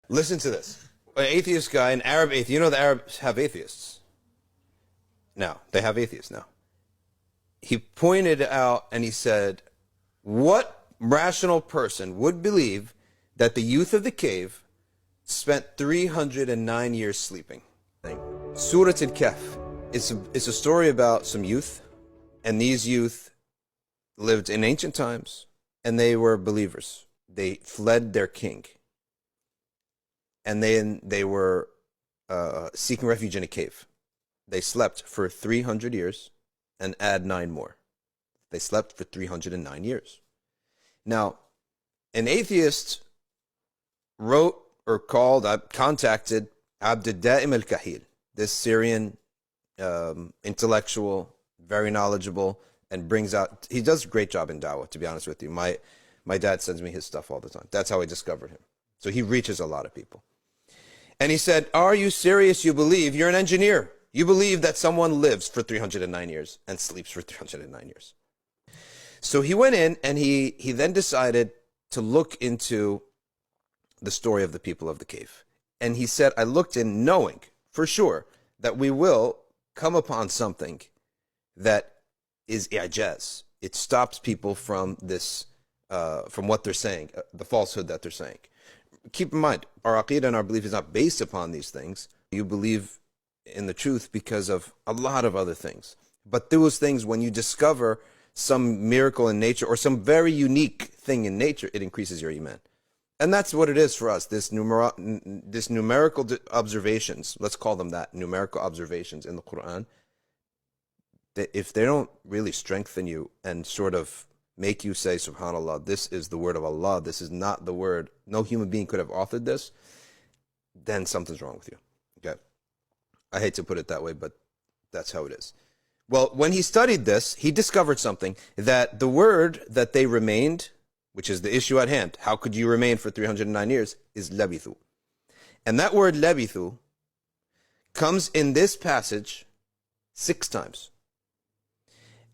Listen to this. An atheist guy, an Arab atheist. You know the Arabs have atheists. Now, they have atheists now. He pointed out and he said, what rational person would believe that the youth of the cave spent 309 years sleeping? Surah Al-Kahf is a story about some youth, and these youth lived in ancient times, and they were believers. They fled their king, and then they were seeking refuge in a cave. They slept for 300 years and add 9 more. They slept for 309 years. Now, an atheist wrote or contacted Abd al-Daim al-Kahil, this Syrian intellectual, very knowledgeable, and brings out, he does a great job in dawah, to be honest with you. My dad sends me his stuff all the time. That's how I discovered him. So he reaches a lot of people. And he said, are you serious? You believe, you're an engineer. You believe that someone lives for 309 years and sleeps for 309 years. So he went in and he then decided to look into the story of the people of the cave. And he said, I looked in knowing for sure that we will come upon something that is i'jaz. It stops people from this, from what they're saying, the falsehood that they're saying. Keep in mind, our aqeedah and our belief is not based upon these things. You believe in the truth because of a lot of other things. But those things, when you discover some miracle in nature or some very unique thing in nature, it increases your iman. And that's what it is for us, this numerical observations, let's call them that, numerical observations in the Qur'an, that if they don't really strengthen you and sort of make you say, subhanAllah, this is the word of Allah, this is not the word, no human being could have authored this, then something's wrong with you. Okay. I hate to put it that way, but that's how it is. Well, when he studied this, he discovered something, that the word that they remained, which is the issue at hand, how could you remain for 309 years, is labithu. And that word labithu comes in this passage 6 times.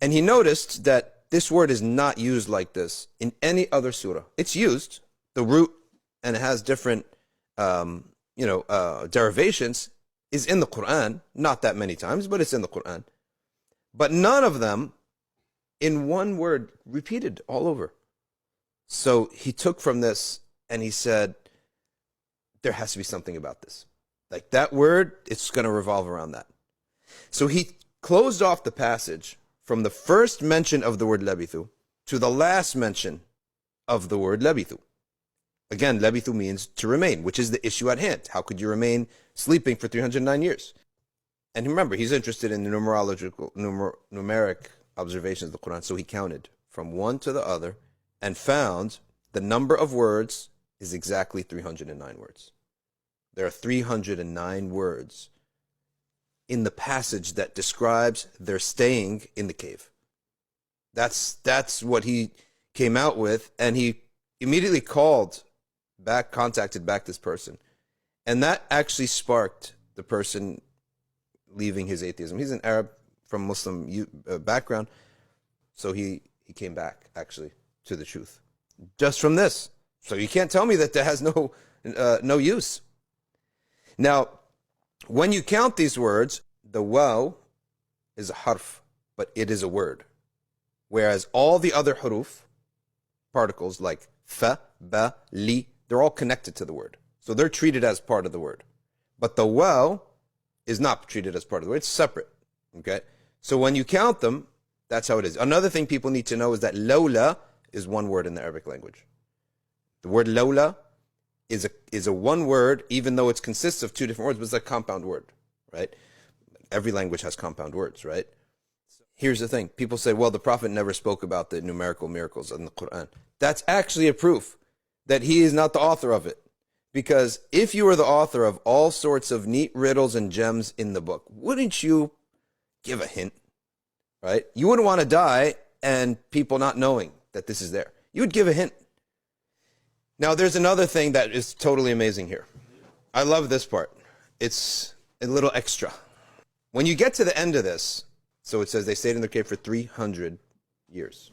And he noticed that this word is not used like this in any other surah. It's used, the root, and it has different derivations, is in the Qur'an, not that many times, but it's in the Qur'an. But none of them in one word repeated all over. So he took from this and he said, there has to be something about this. Like that word, it's going to revolve around that. So he closed off the passage from the first mention of the word labithu to the last mention of the word labithu. Again, labithu means to remain, which is the issue at hand. How could you remain sleeping for 309 years? And remember, he's interested in the numeric observations of the Quran. So he counted from one to the other and found the number of words is exactly 309 words. There are 309 words in the passage that describes their staying in the cave. That's what he came out with, and he immediately contacted back this person. And that actually sparked the person leaving his atheism. He's an Arab from Muslim background, so he came back actually to the truth just from this. So you can't tell me that that has no use. Now, when you count these words, the waw is a harf, but it is a word. Whereas all the other huruf, particles like fa, ba, li, they're all connected to the word. So they're treated as part of the word. But the waw is not treated as part of the word. It's separate. Okay? So when you count them, that's how it is. Another thing people need to know is that lawla is one word in the Arabic language. The word lawla is a one word, even though it consists of 2 different words, but it's a compound word, right? Every language has compound words, right? Here's the thing. People say, well, the Prophet never spoke about the numerical miracles in the Qur'an. That's actually a proof that he is not the author of it. Because if you were the author of all sorts of neat riddles and gems in the book, wouldn't you give a hint, right? You wouldn't want to die and people not knowing that this is there. You would give a hint. Now, there's another thing that is totally amazing here. I love this part. It's a little extra. When you get to the end of this, so it says they stayed in their cave for 300 years.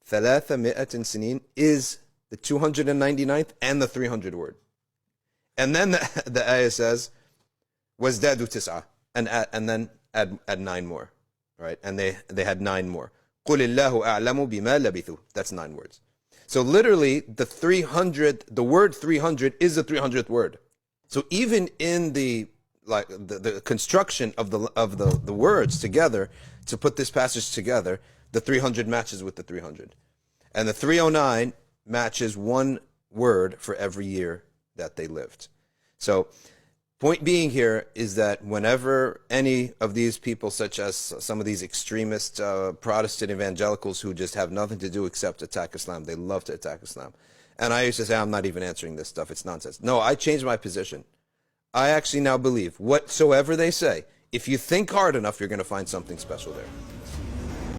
ثلاثمائة سنين is the 299th and the 300 word. And then the ayah says, وَازْدَادُوا تِسْعَةً, and then add 9 more, right? And they had 9 more. قُلِ اللَّهُ أَعْلَمُ بِمَا لَبِثُوا. That's 9 words. So literally, the word 300 is the 300th word. So even in the construction of the words together, to put this passage together, the 300 matches with the 300. And the 309 matches 1 word for every year that they lived. So, point being here is that whenever any of these people, such as some of these extremist Protestant evangelicals who just have nothing to do except attack Islam, they love to attack Islam. And I used to say, I'm not even answering this stuff, it's nonsense. No, I changed my position. I actually now believe whatsoever they say, if you think hard enough, you're going to find something special there.